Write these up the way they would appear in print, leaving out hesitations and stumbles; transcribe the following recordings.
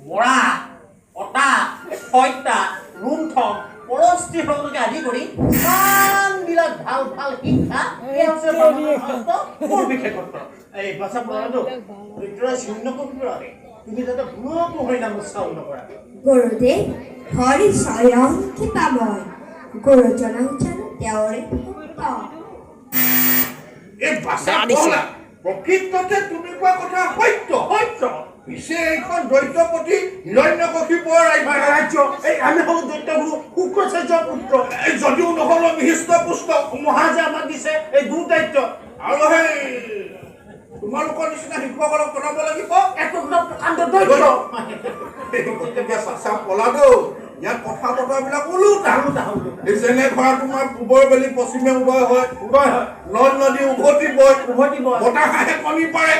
মৰা কটা হত্যা লুণ্ঠন পৰস্তি সকলোকে আদি কৰি ইমানবিলাক ভাল ভাল শিক্ষা এই হৈছে মোৰ বিশেষত্ব। এই বাছা পৰাটো শূন্য কবিৰে তুমি যাতে ভুলতো হৈ নাম উচ্চাৰণ নকৰা। গুৰুদেৱ হৰি স্বয়ং কৃপাময় গুৰুজনক জানো তেওঁৰে ভক্ত। এই বাছা পহলা প্ৰকৃততে তুমি কোৱা কথা সত্য সত্য। পিছে এইখন দৈত্যপতি হিৰণ্যকশিপুৰ ৰাজ্য এই আমি হলো দৈত্যগুৰু শুক্ৰাচাৰ্যৰ পুত্ৰ। এই যদিও নহ'ল বিশিষ্ট পুষ্ট মহাৰাজে আমাক দিছে এই গুৰু দায়িত্ব। আৰু সেই তোমালোকৰ নিচিনা শিক্ষকসকলক জনাব লাগিব প্ৰকাণ্ড দৈত্য। গতিকে চাচা পলাদৌ ইয়াত কথা বতৰাবিলাক ওলোটা এই যেনে ধৰা তোমাৰ পূবৰ বেলি পশ্চিমে উদয় হয় নদ নদী উভতি বয় বতাহে কণী পাৰে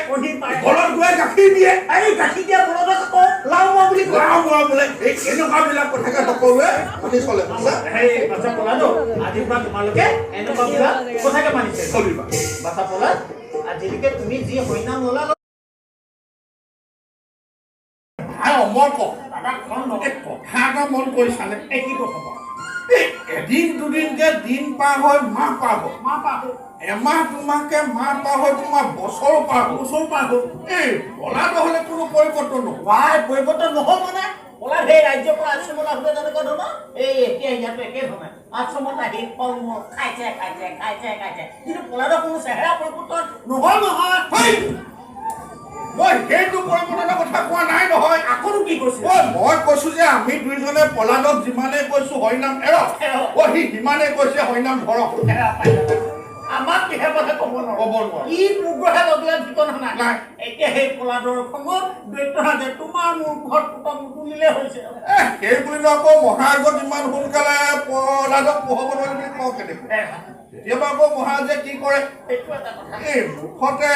ঘৰত গৈ গাখীৰ দিয়ে এই গাখীৰ দিয়া বলদক আকৌ লাও মোৱা বুলি কয়। লাও মোৱা বোলে এই এনেকুৱাবিলাক কথাকে সকলোৱে মানি চলে। সেই বাছা পলাদৌ আজিৰ পৰা তোমালোকে এনেকুৱাবিলাক কথাকে মানিছে চলিবা। বাছা পলাদ আজিলৈকে তুমি যি হৰিনাম ল'লা অমৰ কথা এটা মন কৰিছানে? এই কি কথা এদিন দুদিনকে দিন পাৰ হৈ মাহ পাৰ হ'ল এমাহ তোমাকে মাহ পাৰ হৈ তোমাৰ বছৰ পাৰ হ'ল এই পলাদ হ'লে কোনো পৰিৱৰ্তন নহয়। পৰিৱৰ্তন নহ'ল মানে পলাদ সেই ৰাজ্যৰ পৰা আশ্ৰমত আহোঁতে যেনেকুৱা ধৰণৰ এই এতিয়া ইয়াতো একে ধৰণে আশ্ৰমত আহি ফল মূল খাইছে কিন্তু পলাদৰ কোনো চেহেৰা পৰিৱৰ্তন নহ'ল নহয়। মই সেইটো পৰিৱৰ্তনৰ কথা কোৱা নাই নহয়। আকৌ কি কৈছে? মই কৈছো যে আমি দুইজনে পলাদক যিমানে কৈছো হৰিনাম এৰক সি সিমানে কৈছে হৰিনাম ধৰক। আমাক কিহে কথা ক'ব নোৱাৰো ই মুগ্ৰহে লগিয়া ঠিকনা নাই। এতিয়া সেই পলাদৰ খঙত দৈত্যৰাজে তোমাৰ মোৰ ঘৰত পুতক তুলিলে হৈছে। সেই বুলিনো আকৌ মহাৰাজক ইমান সোনকালে পলাদক পোহাব নোৱাৰে বুলি কওঁ কেনেকৈ? কেতিয়াবা আকৌ মহাৰাজে কি কৰে সেইটো এটা কথা। এই মুখতে